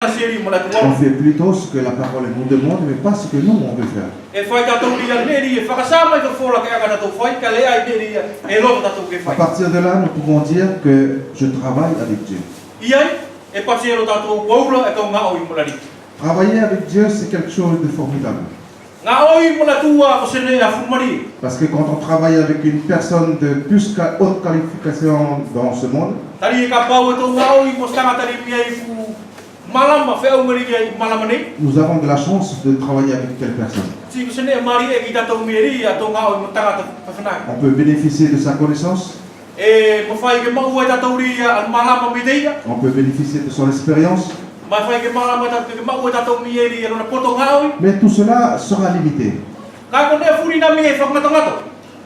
On fait plutôt ce que la parole nous demande, mais pas ce que nous on veut faire. À partir de là, nous pouvons dire que je travaille avec Dieu. Travailler avec Dieu, c'est quelque chose de formidable. Parce que quand on travaille avec une personne de plus haute qualification dans ce monde, nous avons de la chance de travailler avec telle personne. On peut bénéficier de sa connaissance. On peut bénéficier de son expérience. Mais tout cela sera limité.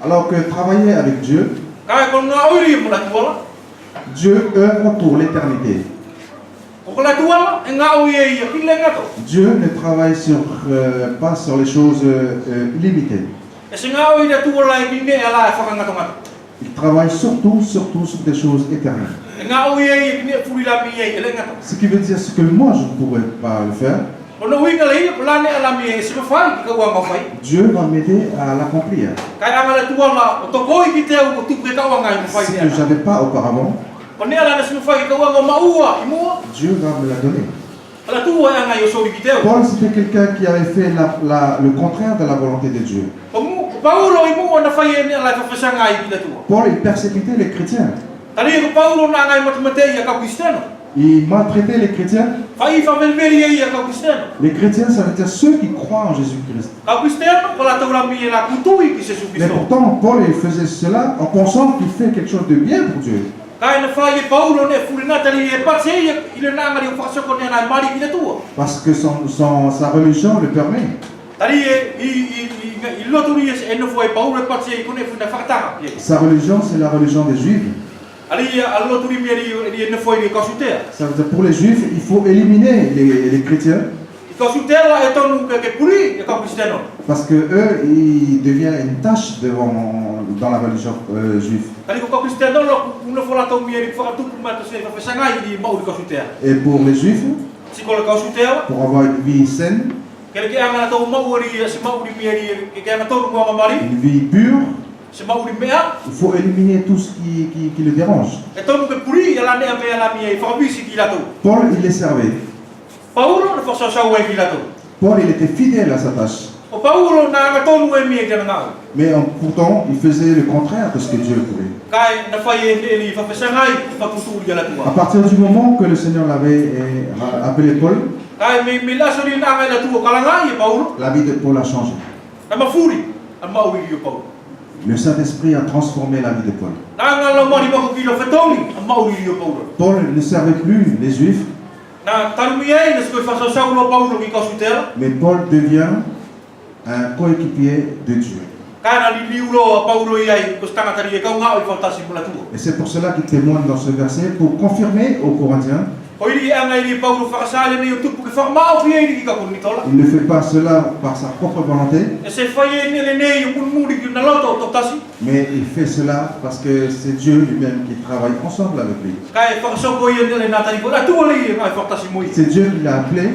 Alors que travailler avec Dieu, Dieu œuvre pour l'éternité. Dieu ne travaille pas sur les choses limitées. Il travaille surtout sur des choses éternelles. Ce qui veut dire que moi je ne pourrais pas le faire. Dieu va m'aider à l'accomplir. Ce que je n'avais pas auparavant, Dieu va me la donner. Paul, c'était quelqu'un qui avait fait le contraire de la volonté de Dieu. Paul, il persécutait les chrétiens. Il maltraitait les chrétiens. Les chrétiens, ça veut dire ceux qui croient en Jésus-Christ. Mais pourtant, Paul, il faisait cela en pensant qu'il fait quelque chose de bien pour Dieu. Parce que sa religion le permet. Sa religion, c'est la religion des Juifs. Ça veut dire pour les Juifs, il faut éliminer les chrétiens. Parce que eux, ils deviennent une tâche dans la religion juive. Et pour les Juifs, pour avoir une vie saine, une vie pure, il faut éliminer tout ce qui le dérange. Paul, il les servait. Paul, il était fidèle à sa tâche. Mais pourtant, il faisait le contraire de ce que Dieu voulait. À partir du moment que le Seigneur l'avait appelé Paul, la vie de Paul a changé. Le Saint-Esprit a transformé la vie de Paul. Paul ne servait plus les Juifs. Mais Paul devient un coéquipier de Dieu. Et c'est pour cela qu'il témoigne dans ce verset pour confirmer aux Corinthiens. Il ne fait pas cela par sa propre volonté, mais il fait cela parce que c'est Dieu lui-même qui travaille ensemble avec lui. C'est Dieu qui l'a appelé,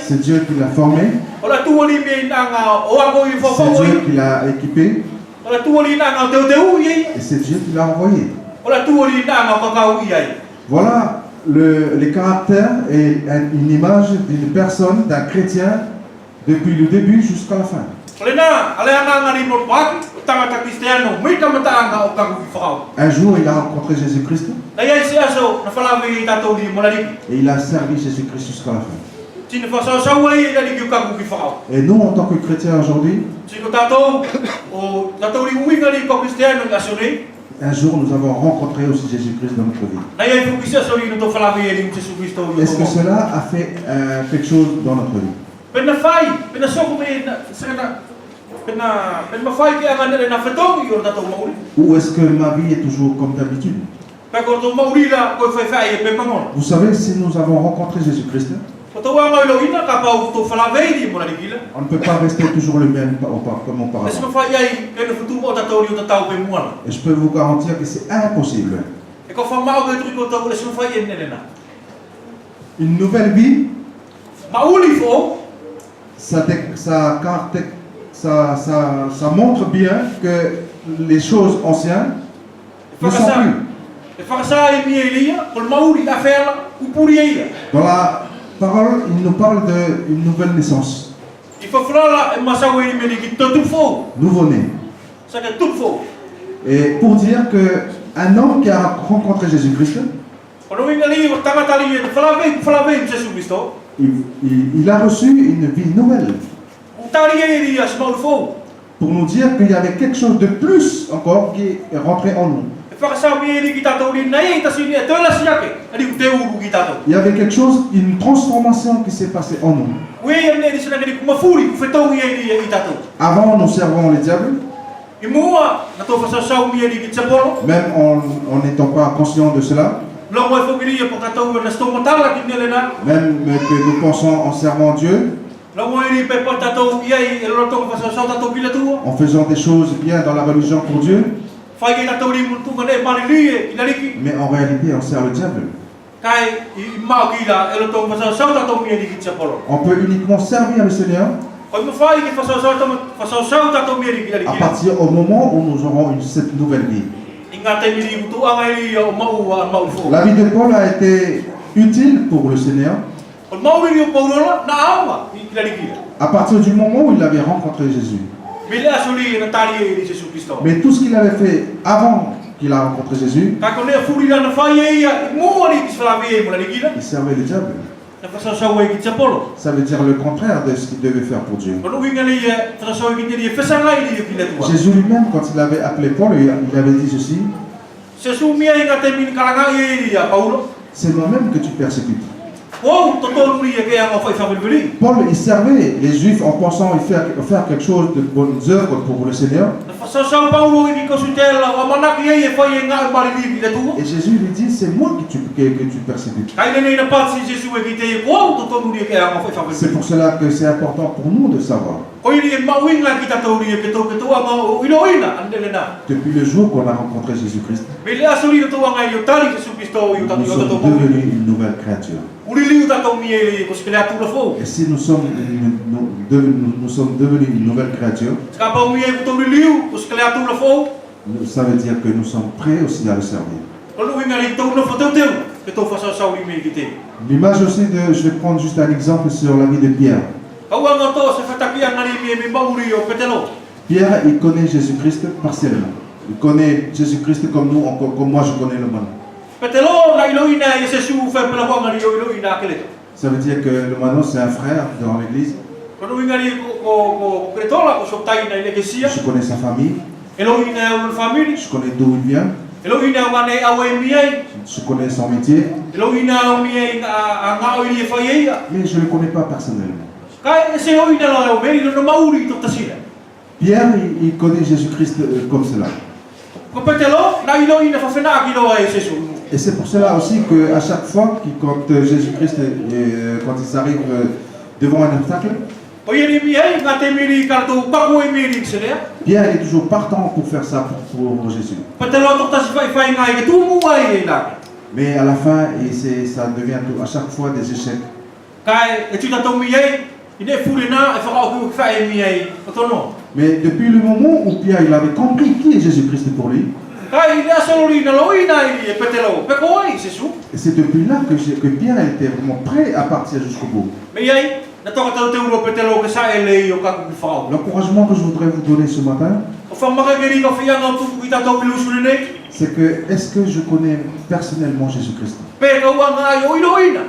c'est Dieu qui l'a formé, c'est Dieu qui l'a équipé, et c'est Dieu qui l'a envoyé. Voilà les caractères et une image d'une personne, d'un chrétien, depuis le début jusqu'à la fin. Un jour, il a rencontré Jésus-Christ et il a servi Jésus-Christ jusqu'à la fin. Et nous, en tant que chrétiens aujourd'hui, un jour, nous avons rencontré aussi Jésus-Christ dans notre vie. Est-ce que cela a fait quelque chose dans notre vie? Ou est-ce que ma vie est toujours comme d'habitude? Vous savez, si nous avons rencontré Jésus-Christ, on ne peut pas rester toujours le même comme auparavant. Et je peux vous garantir que c'est impossible. Une nouvelle vie, Mauli fo. ça montre bien que les choses anciennes ne sont plus. E whakasa e mia elia, o le mauri la whela, upuri eia. Dans la parole, il nous parle d'une nouvelle naissance, I whawhrala e masau e meni ki totu fo. nouveau-né. Saka tup fo. Et pour dire qu'un homme qui a rencontré Jésus-Christ, O no inga li o tangatali e whalawei Jesu Christo. il a reçu une vie nouvelle. O tari e ria se mauri fo. Pour nous dire qu'il y avait quelque chose de plus encore qui est rentré en nous. E whakasa mia eli ki tatou ni nei tasini e tōla siake. Ani ku te uru ki tatou. Il y avait quelque chose, une transformation qui s'est passée en nous. Ue e mne ni sinaka ni kumafuri ku whetongi e ria i tatou. Avant, nous servons les diables, I mua, na tō whasasau mia eli ki tsapolo. même en n'étant pas conscients de cela, Longo e whokiria po tatou na stomatala ki nelena. même que nous pensons en servant Dieu, Longo e ri pe pa tatou iai e loto whasasau tatou pila tua. en faisant des choses bien dans la religion pour Dieu, Whai ki tatou ri mutunga ne marili e i nariki. mais en réalité, on sert le diable. Kai i mau ki la e loto whasasau tatou mia eli ki tsapolo. On peut uniquement servir le Seigneur Koi ma whai ki whasasau tatou mia eli ki à nariki. partir au moment où nous aurons cette nouvelle vie. I ngā te miri kutu anga e ri o mau fo. La vie de Paul a été utile pour le Seigneur O mau ri o paurola na auma i ki nariki. à partir du moment où il avait rencontré Jésus. Me le asuri na tari e ri Jesu Christo. Mais tout ce qu'il avait fait avant qu'il a rencontré Jésus, Ka kone furi na whai e ia i mua ri ki whalawe e mo nariki. il servait le diable. Na whasasau e ki tsapolo. Ça veut dire le contraire de ce qu'il devait faire pour Dieu. O no inga li e whasasau e ki te ri e whesanga i ri o ki le tua. Jésus lui-même, quand il avait appelé Paul, il avait dit ceci: Se su mia i ngā te mini karanga e ri a Paulo. c'est moi-même que tu persécutes. Wow, to tonu ri e ke anga whai whawilwiri. Paul, il servait les Juifs en pensant faire quelque chose de bonnes œuvres pour le Seigneur. Na whasasau Paulo i ni kosutela o manaki e whai e ngā marili ki le tua. Et Jésus lui dit: c'est moi que tu persécutes. Kai nene ina pati Jesu e ki te e wow, to tonu ri e ke anga whai C'est whawilwiri. pour cela que c'est important pour nous de savoir. O iri e mauinga ki tatou ri e ke tō anga o iloina andele na. Depuis le jour qu'on a rencontré Jésus-Christ, Me le asuri o tō anga i o tari Jesu Christo i o nous tatou sommes tatou mau. devenus une nouvelle créature. Uri liu tatou mi e ko skele atu la fo. Et si nous sommes devenus une nouvelle créature, Ska pa mi e ko tō liu ko skele atu la fo. ça veut dire que nous sommes prêts aussi à le servir. O lu inga ri tō na fo tau teu. Ke tō whasasau i me ki te. L'image aussi je vais prendre juste un exemple sur la vie de Pierre. Kau anga tō se whataki anga ri me mauri o petelo. Pierre, il connaît Jésus-Christ partiellement. Il connaît Jésus-Christ comme nous, comme moi je connais le monde. Petelo na iloina e se su whai pela wanga ri o iloina akele. Ça veut dire que le Mano, c'est un frère dans l'église. Ko lu inga ri ko kretola ko sotai na ilegesia. Je connais sa famille, Eloina o family. je connais d'où il vient, Eloina o ngane awe miai. je connais son métier, Eloina o miai a ngā o iri e whai eia. mais je ne le connais pas personnellement. Kai e se o ina la o meri no mauri to tasina. Pierre, il connaît Jésus-Christ comme cela. Ko petelo na iloina fa fena ki lo e Jesu. Et c'est pour cela aussi qu'à chaque fois, quand Jésus-Christ, quand ils arrivent devant un obstacle, O iri miai ngā te miri ka tō paku e miri ki se lea. Pierre est toujours partant pour faire ça pour Jésus. Petelo to tasi whai ngā i ke tūmu ai e nā. Mais à la fin, ça devient à chaque fois des échecs. Kai e tuta tō miai, i ne fure nā e whakauku ki whai miai o tono. Mais depuis le moment où Pierre il avait compris qui est Jésus-Christ pour lui, Kai i le asolori na loina i e petelo. Peko ai Jesu. et c'est depuis là que Pierre était vraiment prêt à partir jusqu'au bout. Me iai, na toka tau te uro petelo ke sa e lei o kaku ki whakau. L'encouragement que je voudrais vous donner ce matin, O whamaka keri ka whianga o tuku ki tatou ilusune nei. c'est que est-ce que je connais personnellement Jésus-Christ? Pe ka uanga ai o iloina.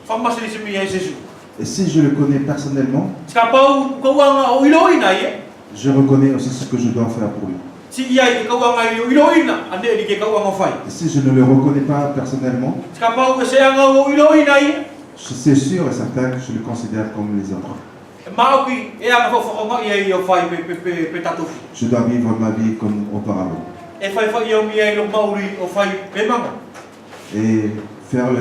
Whamasiri se mi ai Jesu. Et si je le connais personnellement, Ska pau ka uanga o iloina i e. je reconnais aussi ce que je dois faire pour lui. Si iai ka uanga i o iloina, ande e ke ka uanga o whai. Et si je ne le reconnais pas personnellement, Ska pau ke se anga o iloina i e. c'est sûr et certain que je le considère comme les autres. E mauki e anga whawhanga i ai o whai pe tatofu. Je dois vivre ma vie comme auparavant E whai whai o mi ai no mauri o whai pe manga. et faire le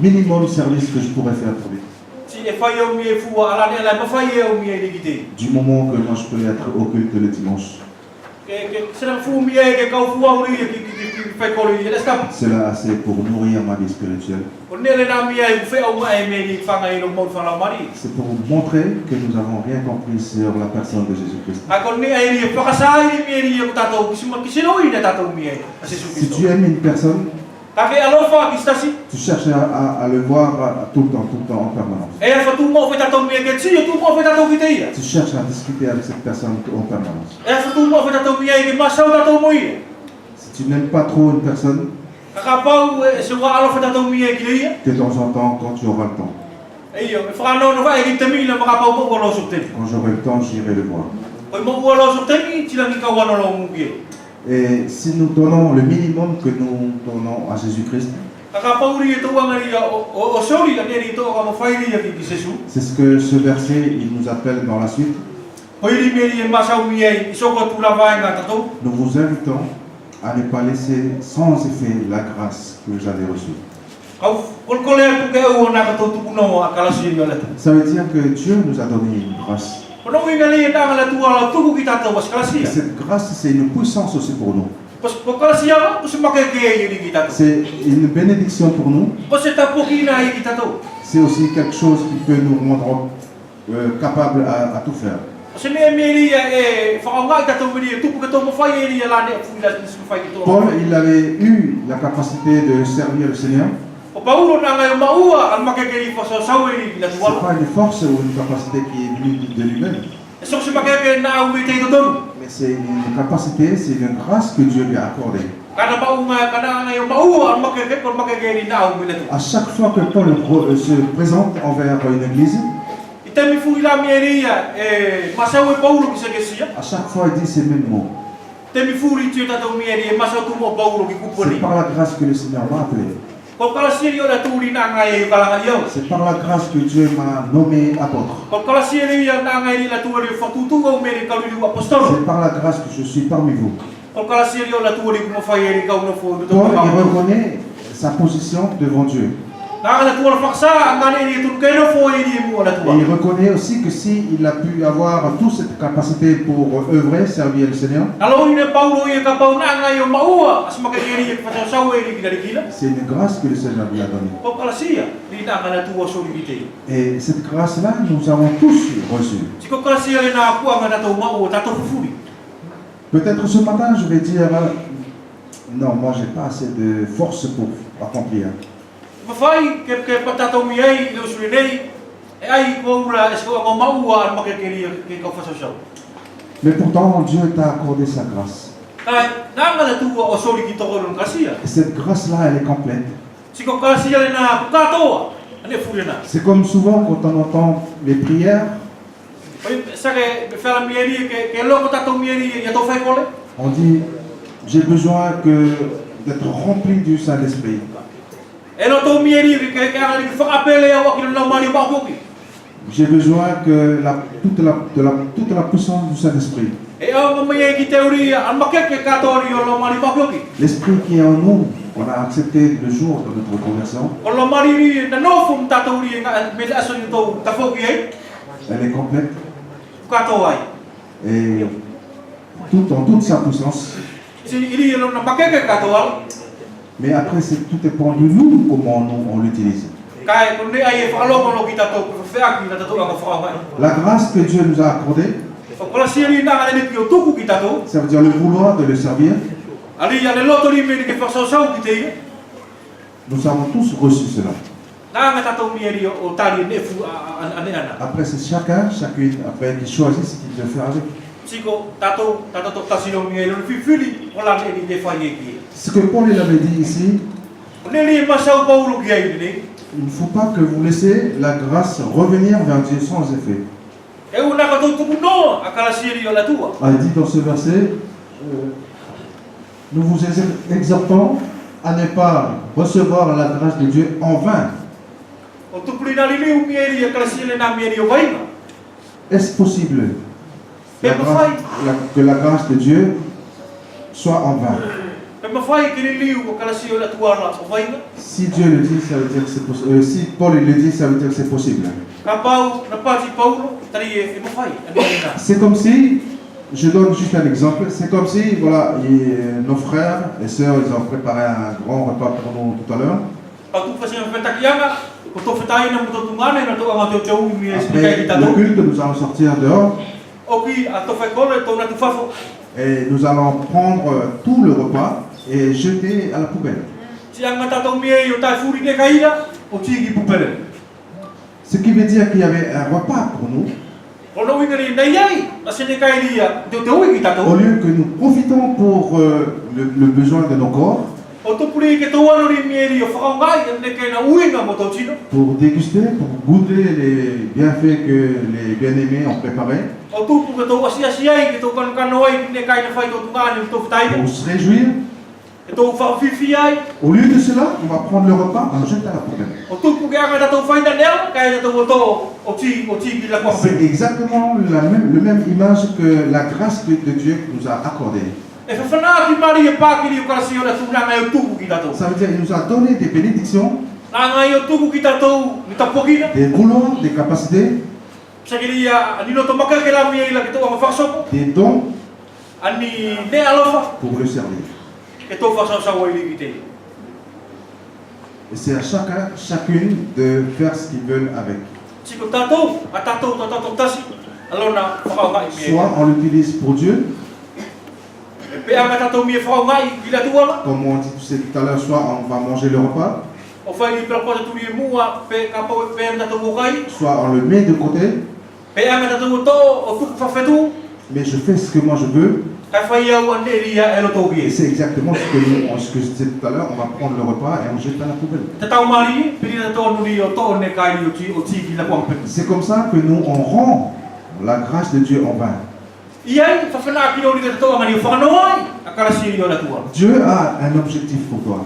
minimum service que je pourrais faire pour lui. Si e whai o mi e fua alane ala ma whai e o mi ai ni ki te. Du moment que moi je peux être au culte le dimanche. Cela assez pour nourrir ma vie spirituelle. C'est pour montrer que nous n'avons rien compris sur la personne de Jésus-Christ. Si tu aimes une personne, tu cherches à le voir tout le temps, en permanence. Tu cherches à discuter avec cette personne en permanence. Si tu n'aimes pas trop une personne, de temps en temps, quand tu auras le temps. Quand j'aurai le temps, j'irai le voir. Et si nous donnons le minimum que nous donnons à Jésus-Christ, c'est ce que ce verset il nous appelle dans la suite. Nous vous invitons à ne pas laisser sans effet la grâce que vous avez reçue. Ça veut dire que Dieu nous a donné une grâce. Et cette grâce, c'est une puissance aussi pour nous. C'est une bénédiction pour nous. C'est aussi quelque chose qui peut nous rendre capables à tout faire. Paul, il avait eu la capacité de servir le Seigneur. Ce n'est pas une force ou une capacité qui est venue de lui-même. Mais c'est une capacité, c'est une grâce que Dieu lui a accordée. À chaque fois que Paul se présente envers une église, à chaque fois il dit ces mêmes mots. C'est par la grâce que le Seigneur m'a appelé. C'est par la grâce que Dieu m'a nommé apôtre. C'est par la grâce que je suis parmi vous. Paul, il reconnaît sa position devant Dieu. Et il reconnaît aussi que s'il a pu avoir toute cette capacité pour œuvrer, servir le Seigneur, c'est une grâce que le Seigneur lui a donnée. Et cette grâce-là, nous avons tous reçue. Peut-être ce matin, je vais dire, non, moi, j'ai pas assez de force pour accomplir. Mais pourtant, Dieu t'a accordé sa grâce. Et cette grâce-là, elle est complète. C'est comme souvent quand on entend les prières, on dit, j'ai besoin d'être rempli du Saint-Esprit. J'ai besoin que toute la puissance du Saint-Esprit. L'Esprit qui est en nous, on a accepté le jour de notre conversion. Elle est complète. Et en toute sa puissance. Mais après, tout dépend de nous, comment on l'utilise. La grâce que Dieu nous a accordée, ça veut dire le vouloir de le servir. Nous avons tous reçu cela. Après, c'est chacune, après, qui choisit ce qu'il veut faire avec. Ce que Paul avait dit ici, il ne faut pas que vous laissiez la grâce revenir vers Dieu sans effet. Il dit dans ce verset, nous vous exhortons à ne pas recevoir la grâce de Dieu en vain. Est-ce possible que la grâce de Dieu soit en vain? Si Dieu le dit, ça veut dire que c'est possible. Si Paul le dit, ça veut dire que c'est possible. C'est comme si Je donne juste un exemple. C'est comme si, voilà, nos frères et sœurs, ils ont préparé un grand repas pour nous tout à l'heure. Après le culte, nous allons sortir dehors. Et nous allons prendre tout le repas et jeter à la poubelle. Ce qui veut dire qu'il y avait un repas pour nous. Au lieu que nous profitons pour le besoin de nos corps, pour déguster, pour goûter les bienfaits que les bien-aimés ont préparés, pour se réjouir. Au lieu de cela, on va prendre le repas, on le jette à la poubelle. C'est exactement la même image que la grâce de Dieu nous a accordée. Ça veut dire qu'il nous a donné des bénédictions, des roulements, des capacités, des dons pour le servir. Et c'est à chacune de faire ce qu'ils veulent avec. Soit on l'utilise pour Dieu, comme on dit tout à l'heure, soit on va manger le repas, soit on le met de côté, mais je fais ce que moi je veux. Et c'est exactement ce que je disais tout à l'heure, on va prendre le repas et on jette à la poubelle. C'est comme ça que nous on rend la grâce de Dieu en vain. Dieu a un objectif pour toi.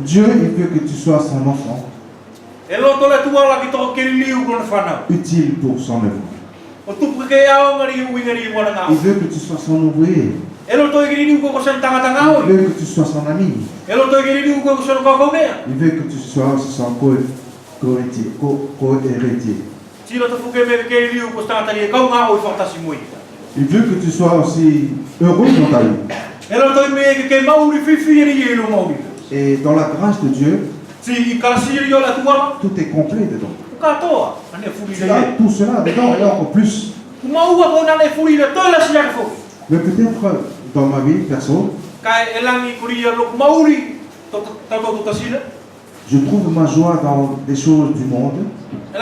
Dieu il veut que tu sois son enfant, utile pour son œuvre. Il veut que tu sois son ouvrier. Il veut que tu sois son ami. Il veut que tu sois son co-héritier. Il veut que tu sois aussi heureux dans ta vie. Et dans la grâce de Dieu, tout est complet dedans. Tu as tout cela dedans et encore plus. Mais peut-être dans ma vie perso, je trouve ma joie dans des choses du monde. Je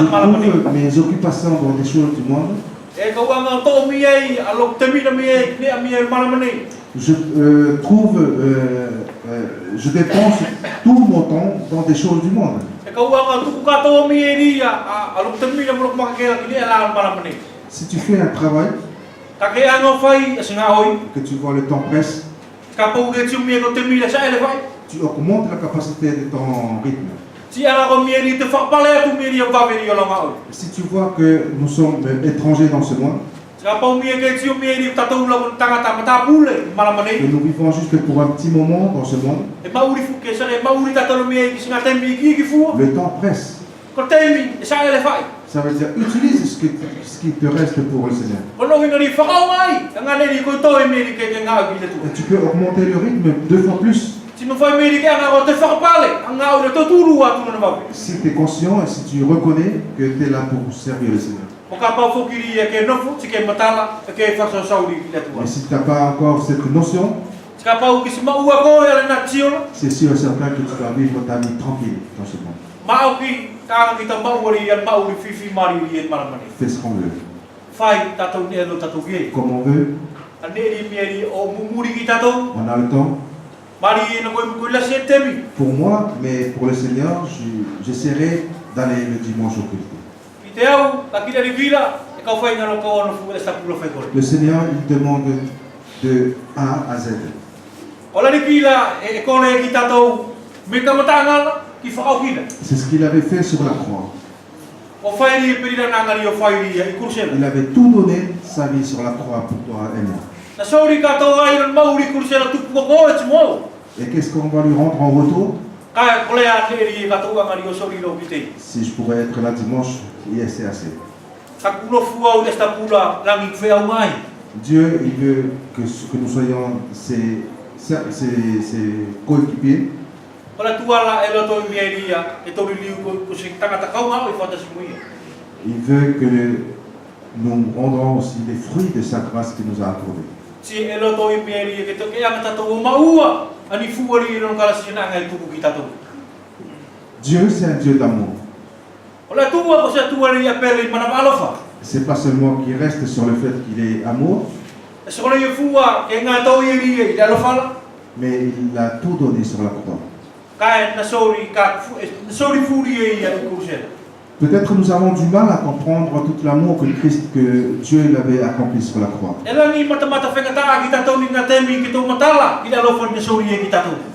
trouve mes occupations dans des choses du monde. Je dépense tout mon temps dans des choses du monde. Si tu fais un travail, que tu vois le temps presse, tu augmentes la capacité de ton rythme. Si tu vois que nous sommes étrangers dans ce monde, que nous vivons juste pour un petit moment dans ce monde, le temps presse. Ça veut dire utilise ce qui te reste pour le Seigneur. Et tu peux augmenter le rythme 2 fois plus. Si tu es conscient et si tu reconnais que tu es là pour servir le Seigneur. Et si tu n'as pas encore cette notion, c'est sûr et certain que tu vas vivre ta vie tranquille dans ce monde. Fais ce qu'on veut. Comme on veut. On a le temps. Pour moi, mais pour le Seigneur, j'essaierai d'aller le dimanche au culte. Le Seigneur, il demande de A à Z. C'est ce qu'il avait fait sur la croix. Il avait tout donné sa vie sur la croix pour toi et moi. Et qu'est-ce qu'on va lui rendre en retour? Si je pourrais être là dimanche, c'est assez. Dieu, il veut que nous soyons ses coéquipiers. Il veut que nous rendons aussi les fruits de sa grâce qu'il nous a accordés. Dieu, c'est un Dieu d'amour. C'est pas seulement qu'il reste sur le fait qu'il est amour, mais il a tout donné sur la croix. Peut-être nous avons du mal à comprendre tout l'amour que Dieu avait accompli sur la croix.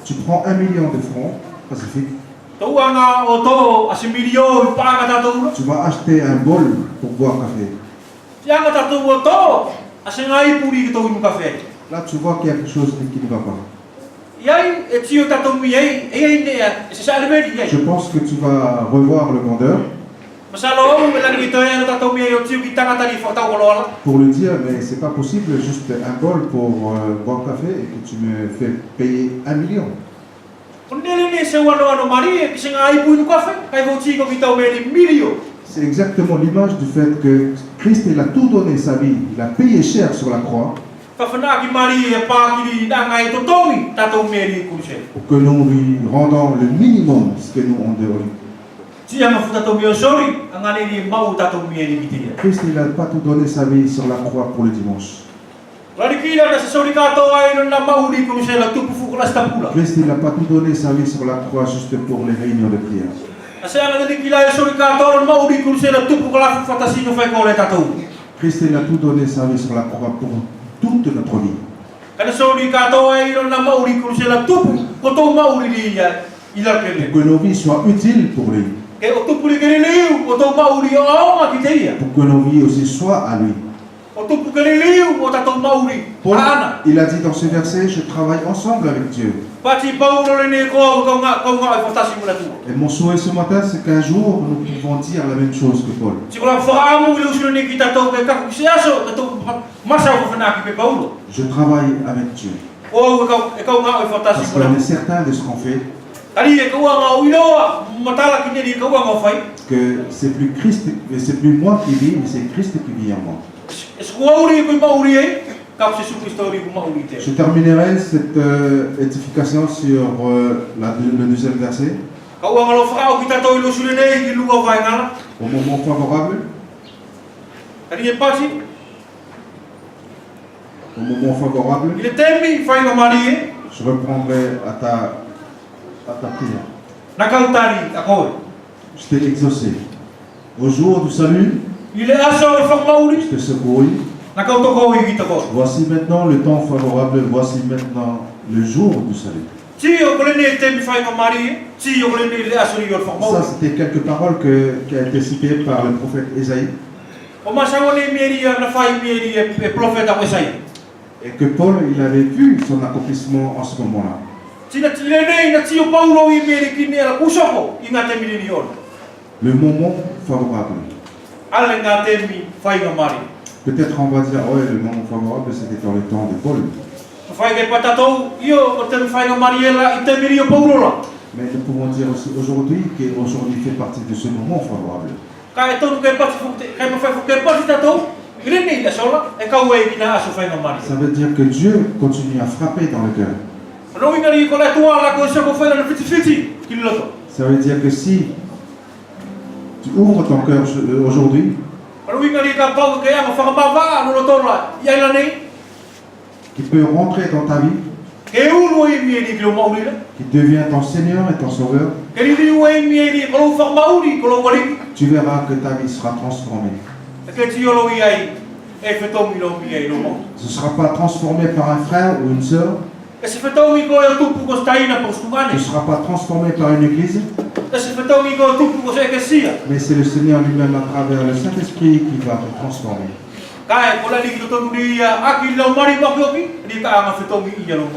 Tu prends 1 million de francs pacifiques. Tu vas acheter un bol pour boire café. Là, tu vois qu'il y a quelque chose qui ne va pas. Je pense que tu vas revoir le vendeur pour lui dire, mais c'est pas possible, juste un bol pour boire café et que tu me fais payer 1 million. C'est exactement l'image du fait que Christ, il a tout donné sa vie, il a payé cher sur la croix pour que nous lui rendons le minimum ce que nous on devrait. Christ, il n'a pas tout donné sa vie sur la croix pour le dimanche. Christ, il n'a pas tout donné sa vie sur la croix juste pour les réunions de prière. Christ, il a tout donné sa vie sur la croix pour toute notre vie. Pour que nos vies soient utiles pour lui. Pour que nos vies aussi soient à lui. Paul, il a dit dans ce verset, je travaille ensemble avec Dieu. Et mon souhait ce matin, c'est qu'un jour, nous pouvons dire la même chose que Paul. Je travaille avec Dieu. Parce qu'on est certain de ce qu'on fait. Que c'est plus Christ, c'est plus moi qui vis, mais c'est Christ qui vit en moi. Je terminerai cette édification sur le deuxième verset. Au moment favorable. Au moment favorable. Je reprendrai à ta prière. Je t'ai exaucé. Au jour du salut, je te secouris. Voici maintenant le temps favorable, voici maintenant le jour du salut. Ça, c'était quelques paroles qui ont été citées par le prophète Ésaïe. Et que Paul, il avait vu son accomplissement en ce moment-là. Le moment favorable. Peut-être on va dire, ouais, le moment favorable, c'était dans le temps de Paul. Mais nous pouvons dire aussi aujourd'hui qu'aujourd'hui fait partie de ce moment favorable. Ça veut dire que Dieu continue à frapper dans le cœur. Ça veut dire que si tu ouvres ton cœur aujourd'hui, qui peut rentrer dans ta vie, qui devient ton Seigneur et ton Sauveur, tu verras que ta vie sera transformée. Ce ne sera pas transformé par un frère ou une sœur. Tu ne seras pas transformé par une église. Mais c'est le Seigneur lui-même à travers le Saint-Esprit qui va te transformer.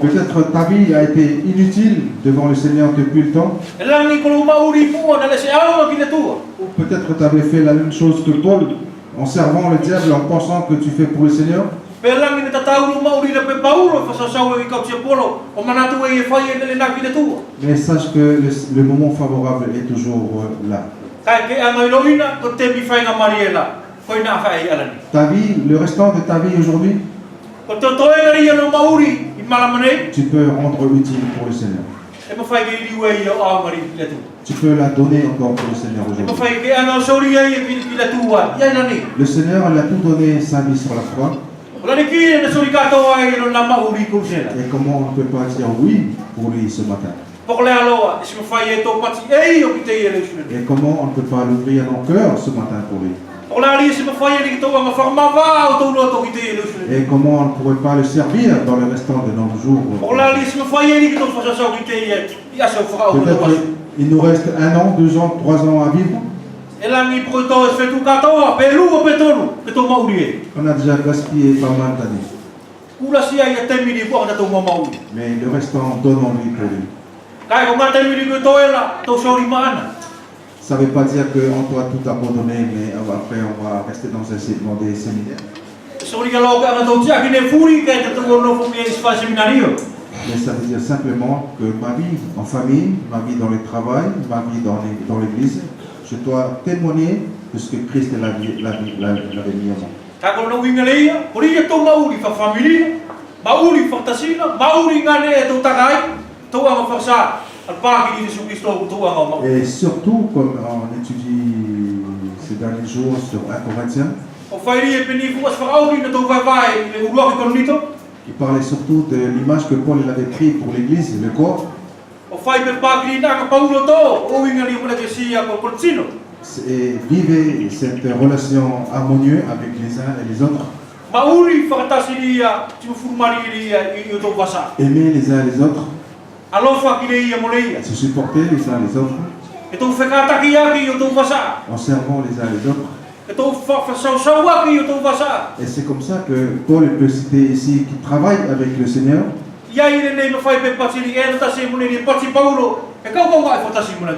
Peut-être ta vie a été inutile devant le Seigneur depuis le temps. Ou peut-être tu avais fait la même chose que Paul en servant le diable en pensant que tu fais pour le Seigneur. Mais sache que le moment favorable est toujours là. Ta vie, le restant de ta vie aujourd'hui, tu peux rendre utile pour le Seigneur. Tu peux la donner encore pour le Seigneur aujourd'hui. Le Seigneur il a tout donné sa vie sur la croix. Et comment on ne peut pas dire oui pour lui ce matin? Et comment on ne peut pas l'ouvrir nos cœurs ce matin pour lui? Et comment on ne pourrait pas le servir dans le restant de nos jours? Peut-être il nous reste 1 an, 2 ans, 3 ans à vivre. On a déjà gaspillé pas mal d'années. Mais le restant, donnons-lui pour lui. Ça ne veut pas dire qu'on doit tout abandonner, mais après on va rester dans des séminaires. Mais ça veut dire simplement que ma vie en famille, ma vie dans le travail, ma vie dans l'église, je dois témoigner de ce que Christ l'avait mis en moi. Et surtout, comme on étudie ces derniers jours sur 1 Corinthiens, qui parlait surtout de l'image que Paul avait prise pour l'église, le corps. Et vivez cette relation harmonieuse avec les uns et les autres. Aimer les uns les autres. Se supporter les uns les autres. En servant les uns les autres. Et c'est comme ça que Paul peut citer ici qui travaille avec le Seigneur.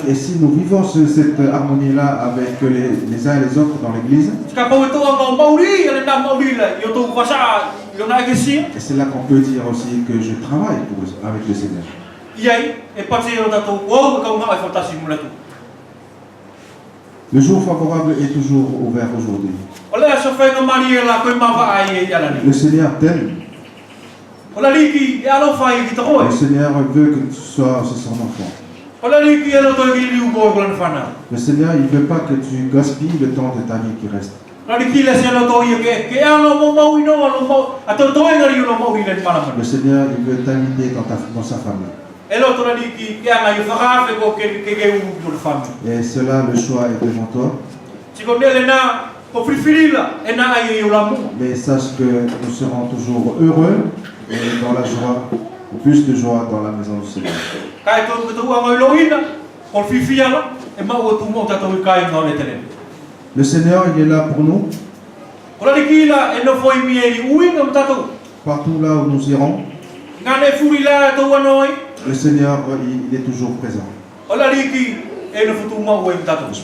Et si nous vivons cette harmonie-là avec les uns et les autres dans l'église, et c'est là qu'on peut dire aussi que je travaille avec le Seigneur. Le jour favorable est toujours ouvert aujourd'hui. Le Seigneur t'aime. Le Seigneur veut que tu sois son enfant. Le Seigneur, il ne veut pas que tu gaspilles le temps de ta vie qui reste. Le Seigneur, il veut t'inviter dans sa famille. Et cela, le choix est devant toi. Mais sache que nous serons toujours heureux et dans la joie, plus de joie dans la maison du Seigneur. Le Seigneur, il est là pour nous. Partout là où nous irons, le Seigneur, il est toujours présent. Je ne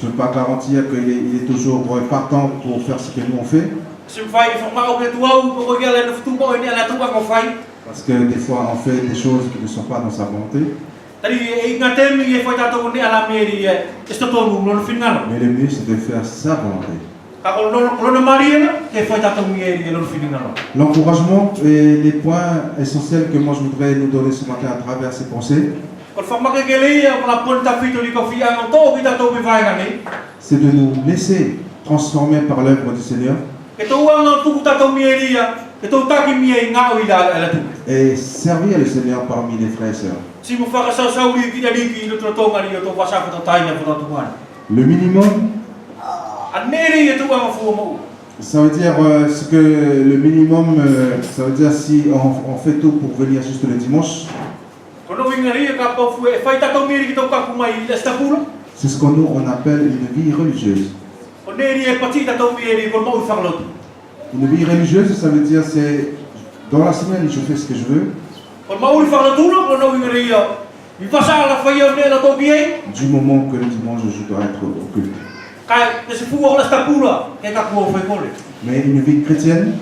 peux pas garantir qu'il est toujours partant pour faire ce que nous on fait. Parce que des fois on fait des choses qui ne sont pas dans sa volonté. Mais le mieux c'est de faire sa volonté. L'encouragement et les points essentiels que moi je voudrais nous donner ce matin à travers ces pensées, c'est de nous laisser transformer par l'œuvre du Seigneur et servir le Seigneur parmi les frères et sœurs. Le minimum, ça veut dire ce que le minimum, ça veut dire si on fait tout pour venir juste le dimanche. C'est ce qu'on nous on appelle une vie religieuse. Une vie religieuse, ça veut dire c'est dans la semaine je fais ce que je veux. Du moment que le dimanche je dois être au culte. Mais une vie chrétienne,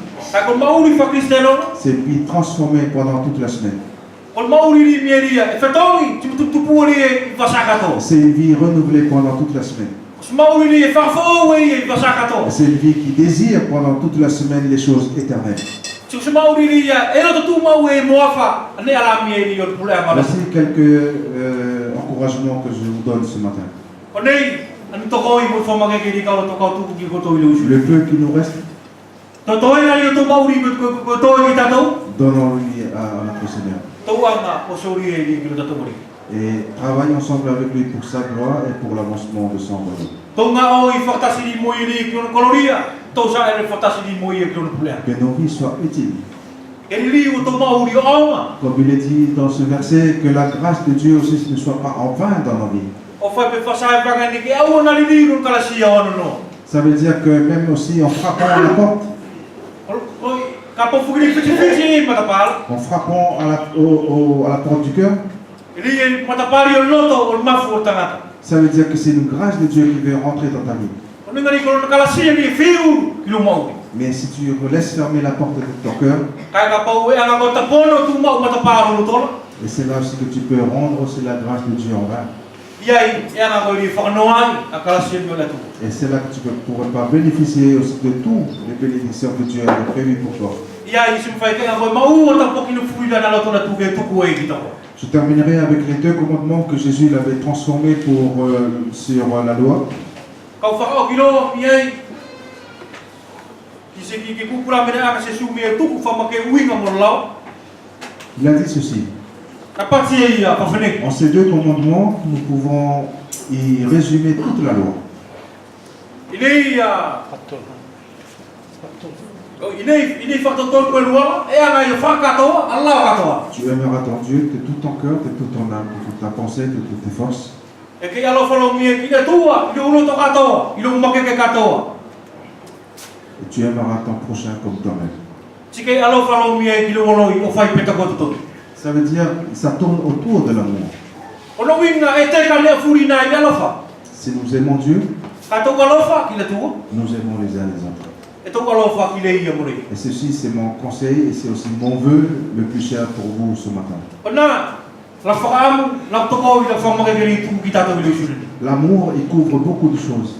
c'est une vie transformée pendant toute la semaine. C'est une vie renouvelée pendant toute la semaine. C'est une vie qui désire pendant toute la semaine les choses éternelles. Voici quelques encouragements que je vous donne ce matin. Le peu qui nous reste, donnons-lui à notre Seigneur. Et travaillons ensemble avec lui pour sa gloire et pour l'avancement de son royaume. Que nos vies soient utiles. Comme il est dit dans ce verset, que la grâce de Dieu aussi ne soit pas en vain dans nos vies. Ça veut dire que même aussi en frappant à la porte, en frappant à la porte du cœur, ça veut dire que c'est une grâce de Dieu qui veut rentrer dans ta vie. Mais si tu laisses fermer la porte de ton cœur, et c'est là aussi que tu peux rendre aussi la grâce de Dieu en vain. Et c'est là que tu ne pourras pas bénéficier aussi de toutes les bénédictions que Dieu a prévues pour toi. Je terminerai avec les deux commandements que Jésus avait transformés sur la loi. Il a dit ceci. En ces deux commandements, nous pouvons y résumer toute la loi. Tu aimeras ton Dieu de tout ton cœur, de toute ton âme, de toute ta pensée, de toutes tes forces. Et tu aimeras ton prochain comme toi-même. Ça veut dire que ça tourne autour de l'amour. Si nous aimons Dieu, nous aimons les uns les autres. Et ceci, c'est mon conseil et c'est aussi mon vœu le plus cher pour vous ce matin. L'amour, il couvre beaucoup de choses.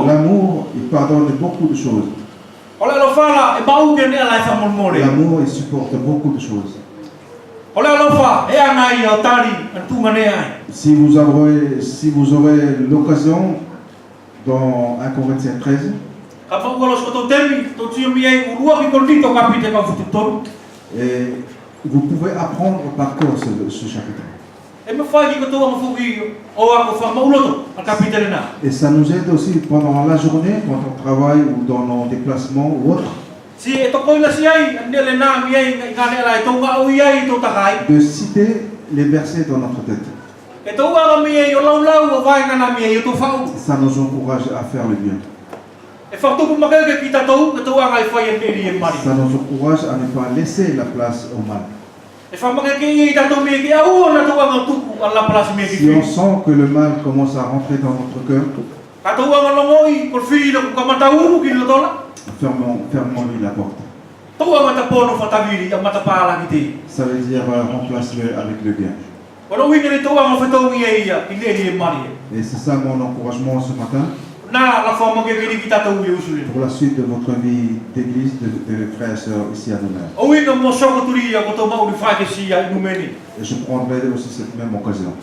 L'amour, il pardonne beaucoup de choses. L'amour, il supporte beaucoup de choses. Si vous aurez l'occasion, dans 1 Corinthiens 13, et vous pouvez apprendre par cœur ce chapitre. Et ça nous aide aussi pendant la journée, quand on travaille ou dans nos déplacements ou autre, de citer les versets dans notre tête. Ça nous encourage à faire le bien. Ça nous encourage à ne pas laisser la place au mal. Si on sent que le mal commence à rentrer dans notre cœur, fermons-lui la porte. Ça veut dire remplace-le avec le bien. Et c'est ça mon encouragement ce matin. Pour la suite de votre vie d'église, de frères et sœurs ici à Nouméa. Et je prendrai aussi cette même occasion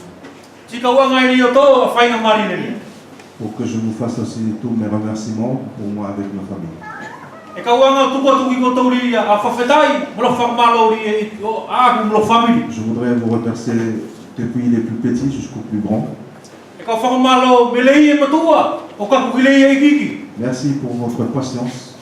pour que je vous fasse aussi tous mes remerciements pour moi avec ma famille. Je voudrais vous remercier depuis les plus petits jusqu'aux plus grands. Merci pour votre patience.